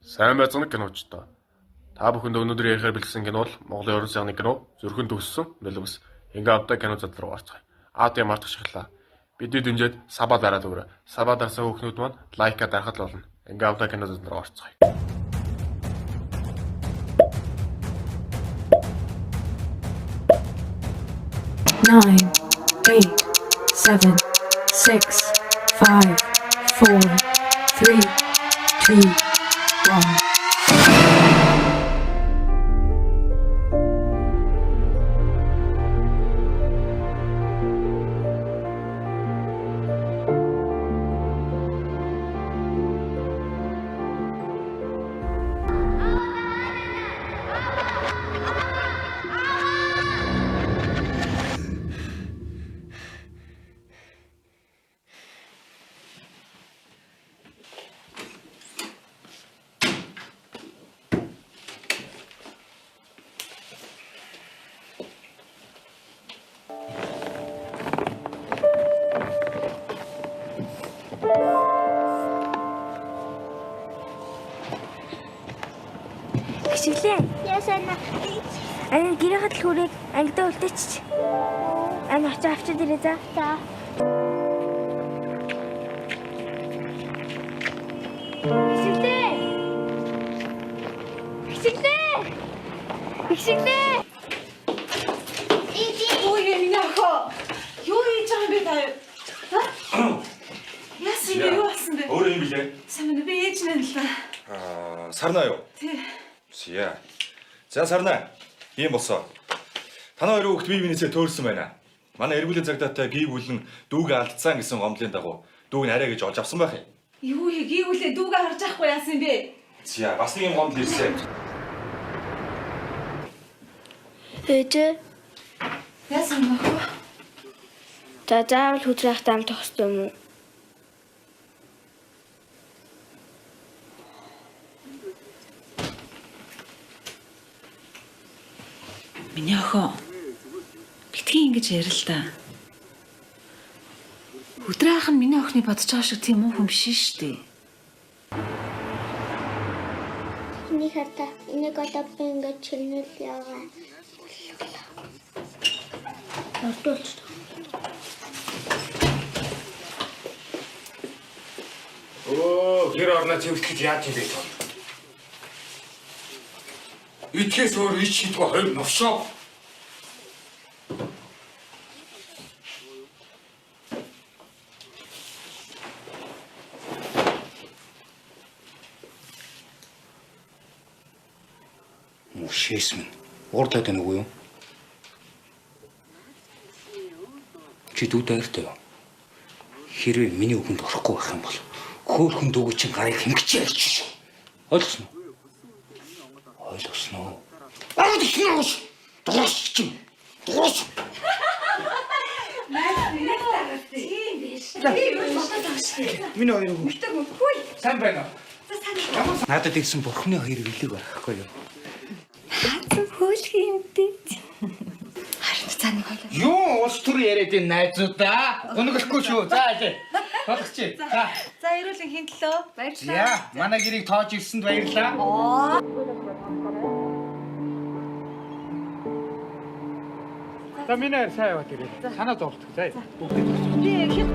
Сайн байцгаана киночтой. Та бүхэнд өнөөдөр ярихаар бэлдсэн кино бол Монголын уран сайхны кино Зүрхэн төгссөн дэлгэс. Ингээ авдаг кино зал руу орцгоё. АТМ мартах шахлаа. Бидний дэмжиж сабаа дараад өгөөрэй. Сабаа дарсан хүүхнүүд маань лайка дарахад болно. Ингээ авдаг кино зал руу орцгоё. Nine, 8, 7, 6, 5, 4, 3, 2, 1. Хичээлээ. Ясана. Ани гэрээхэд л хүрээд ангидаа үлдээчих. Ани очиж авчид ирээ за. За. Хичээлээ. Хичээлээ. Хичээлээ. Ой, миний охоо. Юу хийж байгаа юм бэ та? Яасан бэ? Юу болсон бэ? Өөр юм билээ. Сайн байна. Би ээж нэ л да. Сарнаа юу? Тий. Сия. За Сарнаа. Ийм болсоо. Танаа хоёр хүүхд бие биенээсээ төөрсөн байна. Манай эргүүлэн цагдаатай гий бүлэн дүүгээ алдсан гэсэн гомдлын дагуу дүүг нь арай гэж олж авсан байх юм. Юу хийгүүлээ дүүгээ харж ахгүй яасан бэ? Сия, бас нэг юм гомдол ирсэн. Ээж. Яасан бэ охоо? За заавал хүзрээх таам тохстой юм уу? Миний охоо. Битгий ингэж ярил л да. Өдрөөх нь миний охины бодож байгаа шиг тийм уу хүн биш шүү дээ. Энийг хата. Энийг одоо би ингэж чинэл яваа. Ордуулж. Гэр орноо цэвэрлэхэд яаж юм бэ тоо? Итгээс өөр ич шийдвэ хоёр новшоо. Мушээс минь уурлаад байна уу юу? Чи дүү дайртай юу? Хэрвээ миний үгэнд орохгүй байх юм бол хөөхөн дүүг чинь гарыг хингэж ярьж шүү. Ойлгосноо? Ойлгосноо. Ойлгосноо. Дуурч чинь. Дуурч. Миний хоёр хүүхд. Сайн байна уу? Надад ирсэн бурхны хоёр билег байхгүй юу? Хөөх юмтэй. Харин цааны хойлоо. Юу улс төр яриад энэ найзуудаа? Унаглахгүй шүү. За аль. Болгоч. За. За эрүүлэн хинтлөө. Баярлалаа. За, манай гэрийг тоож ирсэнд баярлалаа. За миний хайр сайн яваад ирээ. Санаа зовлтго. За. Би хэд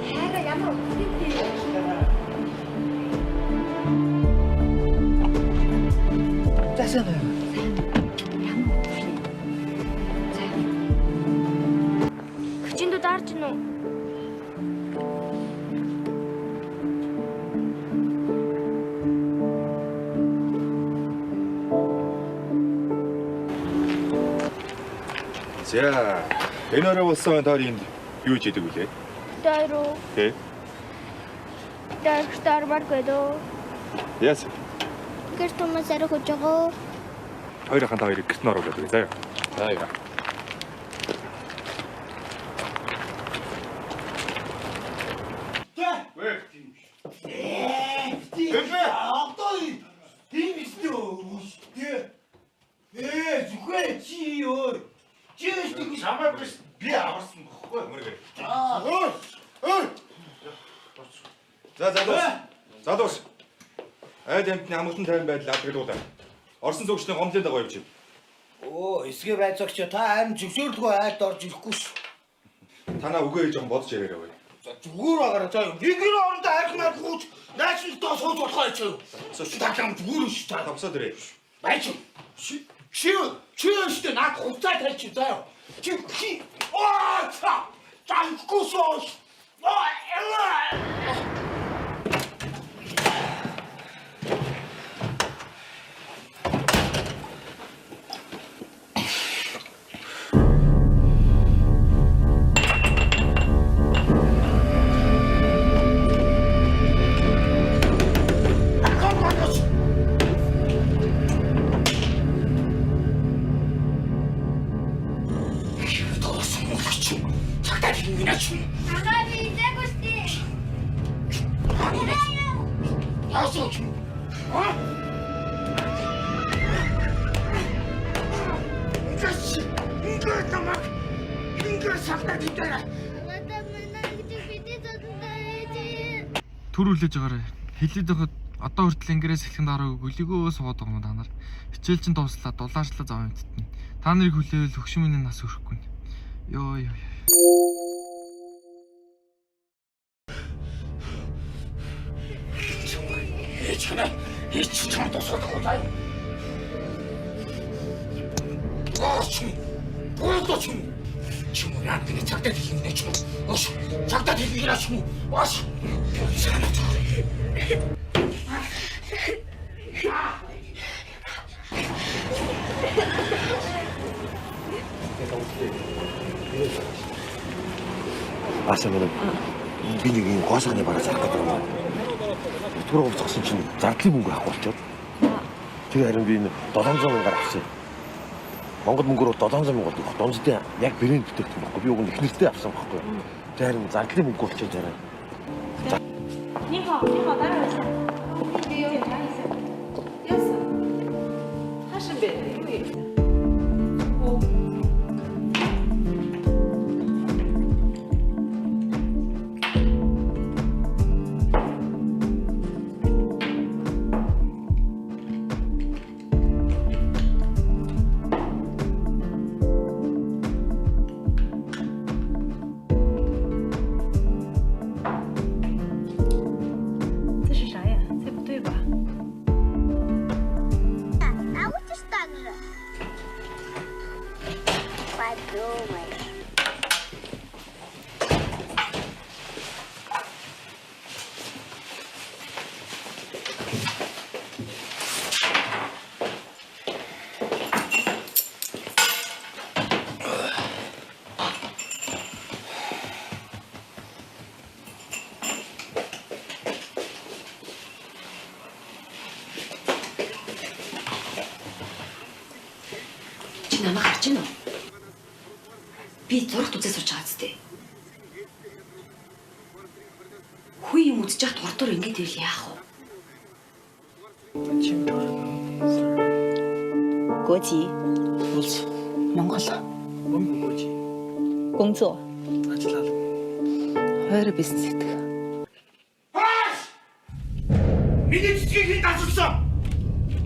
хайраа ямар үгтэй. Засан уу? Хүчиндүү даарч гинөө. За, энэ орой болсон таар энд юу ч хийдэг үлээ? Дайруу. Тэ. Дайрчтар маргэдөө. Яс. Гэр томоос арай хож байгаа. Хоёрын та хоёрыг гэрт нь оруулаад өгье. За. За яа. Зүгээр чи юу? Чи ч чамаа биш би аварсан бохгүй мөргөө. За дуус. Айл амтны амгалан тайван байдал авдагуулаа. Орсон зүгчний гомдлын дагуу явж байна. Оо, эсгээ байцаагч та харин зөвшөөрлгүй айлд орж ирэхгүй ш. Танаа үгүй жоохон бодож яриараа бай. За зүгээр агараа за нэгэн орондоо хайхнаар гүйж наачныг доо сууж болохоо ч. Таглам зүгээр ш та. Тавсаад ирээ. Байч. Чи штэ наад хуцаа тавьчих заяа. Чи оо та. Таньгүй соос. Түр хүлээж байгаарай. Хилээд байхад одоо хүртэл ингээс эхлэхэд арга гөлигөө суугаад байгаа юм та нар. Хичээл чинь дуслаа, дулаашлаа зав юмтдээ. Та нарыг хүлээвэл хөгшмөний нас өрөхгүй. Йоо. Эч чам тосоод хулаа. Боодоч. Чим яа би цагтаа хийх ч юм. Ош. Цагтаа хийх гэж юм. Ош. Асамын би нэг юм гоосгоны бараа зарах гэдэг юм. Түрүү уцсан чинь зардлын мөнгө авах болчиход. Тэгээ харин би энэ 700 мянгаар авсан. Монгол мөнгөөр 700 мянга болдог. Донцтой яг брэнд бүтээгдэхүүн баггүй. Би уг нь ихнэртэй авсан баггүй. Тэгээ харин зардлын мөнгө болчиход хараа. Нихо дараа байсан. Би юу юм таасан. Яасан. Хашин бэ. Юу юм. Намайг харж байна уу? Би зурагт үзэж сууж байгаа зү. Хүй юм үзэж яхад хурдуур ингэж ивэл яах вэ? 国籍 Монгол. 工作 Ажиллаад. хоёр бизнес гэдэг. Миний цэцгийг хэн дасалсан?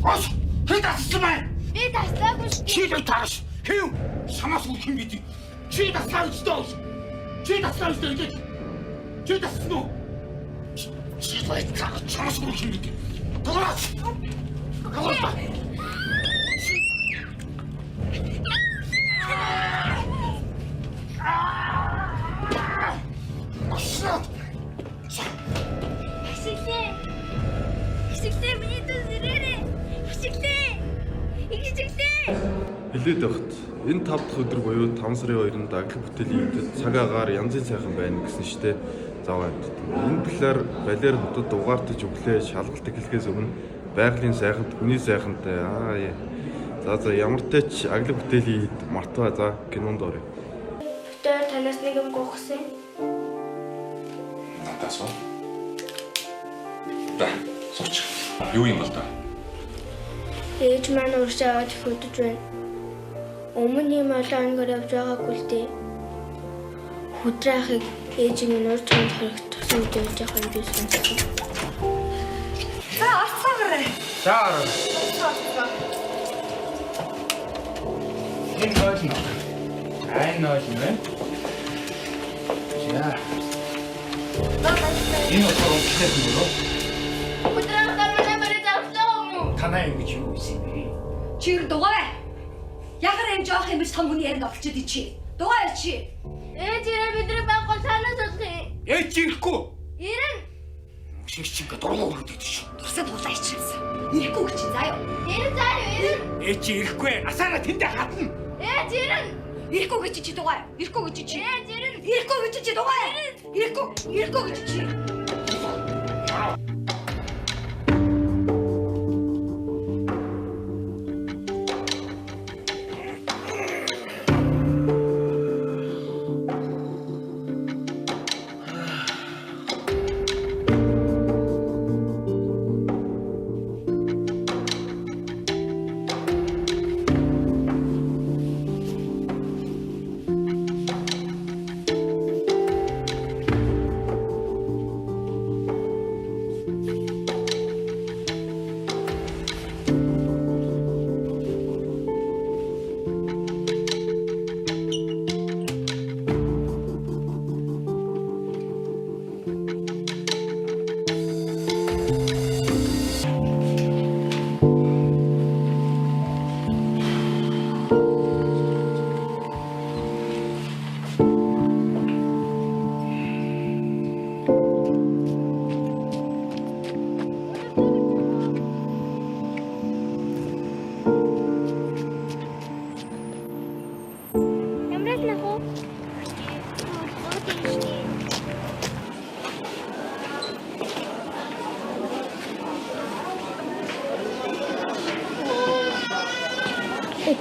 Ош. Хэн дасалсан бай? Би таслаагүй шүү. Чи л тааш. Хэв? Самаас үл хэн бид? Чи таслаа үстэй. Чи таслаа үстэй гэж. Чи тассан уу? Чи байт самаас үл хэн бид? Дуурайч. Дуурай. Хичээлээ миний дүү зэрэг. Хичээлээ. Хэлээд байхад энэ 5 дахь өдөр буюу 5 сарын 2-нд Аглаг бүтээлийн эвдэд цаг агаар янзын сайхан байна гэсэн штэ заваа амт. Энэ талаар балер хотод угаартаж өглөө шалгалт эхлэхээс өмнө байгалийн сайханд хүний сайхантай за ямар ч тач Аглаг бүтээлийн эвд мартаа за кинонд орё. Тэр танаас нэг юм гохсон. Надаас ба. Ба, сууч. Юу юм бол та? Ээж маань уршаад хөдөж байна. Өмнө юм олон өнгөр явж байгаагүй л дээ. Хүдрахыг ээж минь урд чамд харагдсан үед явж байгаа юм би сонссон. За орцгоогоор За. Энэ нөөж нь. Айн нөөж нь байна. За. Энэ болохоор үнэхээр нөрөө. Танаа ингэж юу гэсэн бэ? Чи дугаарай. Яхаар энэ жоох юм биш том хүний яринд олчихэд чи. Дугаарай чи. Ээж ирээ бидний байхгүй санаа зовх. Ээж ирэхгүй. Ирэн. Шиг чи ингэ дургу өрөдөг чи. Дурсаад тулаа ичсэн. Ирэхгүй гэж чи заа юу. Ирэн заа юу ирэн. Ээж ирэхгүй. Асаана тэндээ хатна. Ээж ирэн. Ирэхгүй гэж чи дугаарай. Ирэхгүй гэж чи. Ээж ирэн. Ирэхгүй гэж чи дугаарай. Ирэхгүй гэж чи.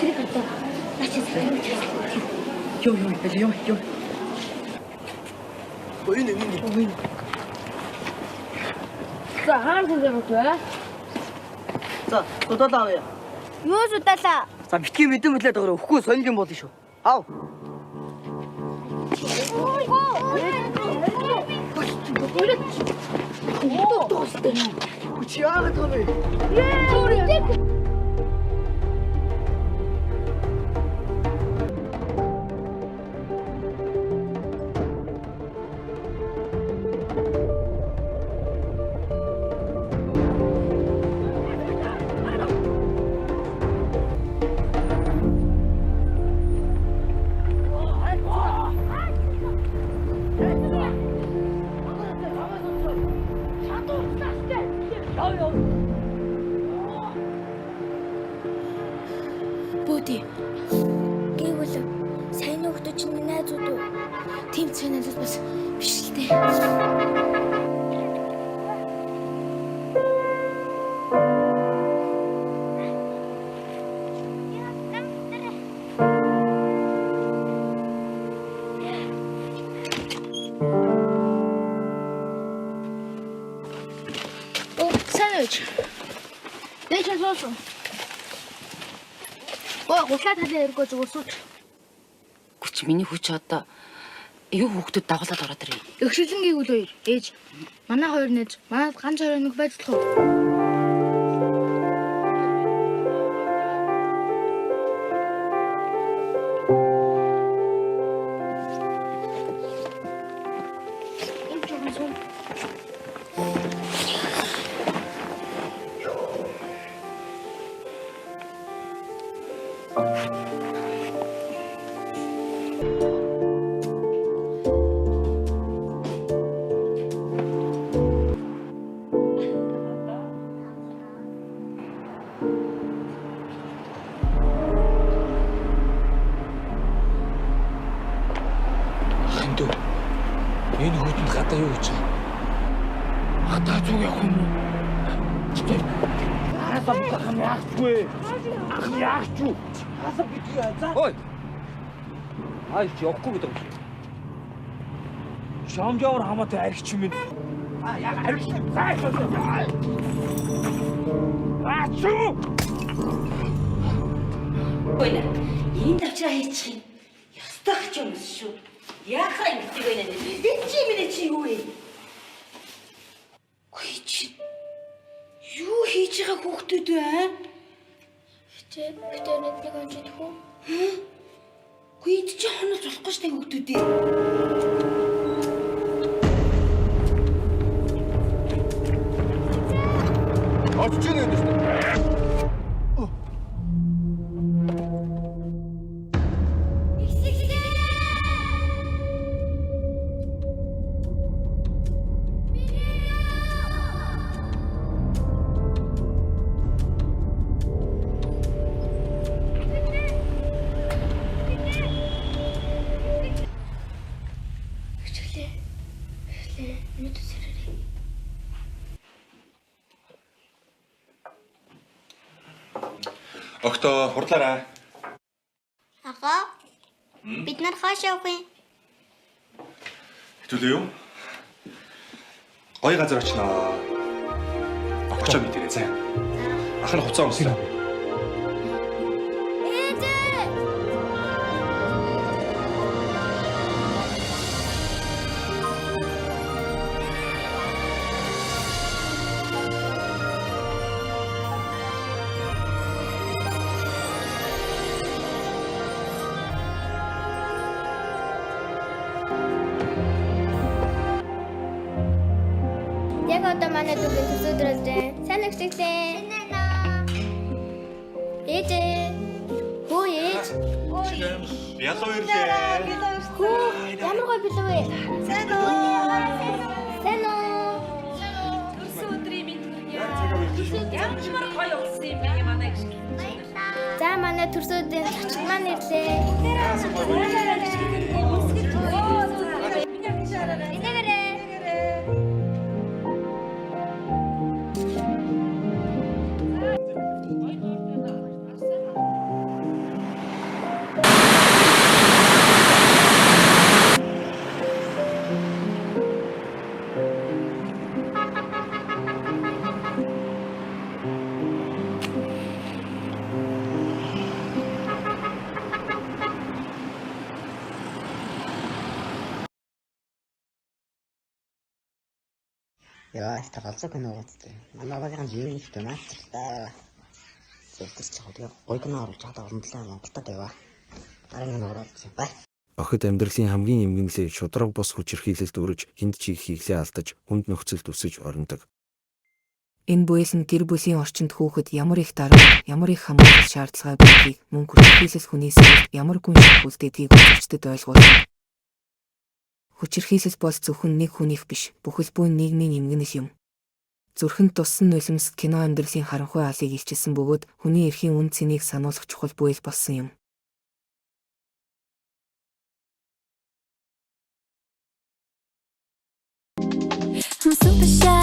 Тэр гадаа. Начис. Юу. Ой. За хаан хүлээх вэ? За, судаалаа авъя. Юу судаалаа? За, битгий мэдэн мэдлээд байгаа өгөхгүй сонир юм болно шүү. Ав. Чи яагаад вэ? Бүүди. Гэвэл сайн нөхдөд чинь найзууд уу? Тим чанарт бас биш л дээ. Санаач. Дэчэн суусан. Гутлаа талаа эргөө зүгээр сууч. Хүч миний хүч одоо юу хүүхдэд дагуулад ороод ирээ. Өгшөлөнгийн үл хоёр ээж манай хоёр нэж манад ганц хоёр нэг байдлах уу? Энэ хүүтэнд гадаа юу гэж байгаа? Гадаа зүг явах юм уу? Хаасаа бухам яахгүй. Ах яахч юу? Хаасаа битгий за. Ой. Ай явахгүй гэдэг юм. Шамжаар хамаатай аригч юм. Яг аригч юм. Заа. Ачуу. Ой нэ. Энд авчраа хийчих юм. Ястах юм шүү. Яахаа ингэдэг вэ нэ? Энд чи минь чи юу вэ? Хөөе чи. Юу хийж байгаа хүүхдүүд вэ? Хичээ битэрэг нэг онцлох уу? Гүйд чи хонож болохгүй штэ хүүхдүүдээ. Очиж гэнэ дээ. Октоо хурдлаарай. Ага. Бид нар хааш явах юм? Хэвлээ юу? Гоё газар очноо. Очоо мэдэрээ заа. Ах нь хуцаа өмслөө. Яг одоо манай дүүгийн төсөөдрөл дээ. Сайн өгсөглээ. Ээж. Хөө ээж. Ялуу ирлээ. Хөө ямар гоё билүү вэ? Сайн уу? Сайн уу? Төрсөн өдрийн минь төрнө. Ямар гоё болсон юм бэ манай гişг. За манай төрсөдийн зочин маань ирлээ. Яа, их тагалцаа кино үзтээ. Манай багийн жирийн ихтэй наацтай. Зөвтөрч байгаа. Тэгээ гоё кино оруулж чадаа урамдлаа Монголд яваа. Дараагийн оролц юм бай. Охид амьдралын хамгийн эмгэнлээ шудраг бус хүч хэрхийлэлд өрөж хүнд чих хийхлээ алдаж хүнд нөхцөлд өсөж орндог. Энэ буйс нь гэр бүлийн орчинд хүүхэд ямар их дарга, ямар их хамгаалах шаардлага байдгийг мөн хүчирхийлэл хүнээс ямар гүн шахуултыг үзэгчдэд ойлгуулна. Хүчирхийлэл бол зөвхөн нэг хүнийх биш, бүхэл буй нийгмийн эмгэнэл юм. Зүрхэнд туссан нулимс кино амьдралын харанхуй алыг илчилсэн бөгөөд хүний эрхийн үн цэнийг сануулгах чухал буйл болсон юм. I'm super shy.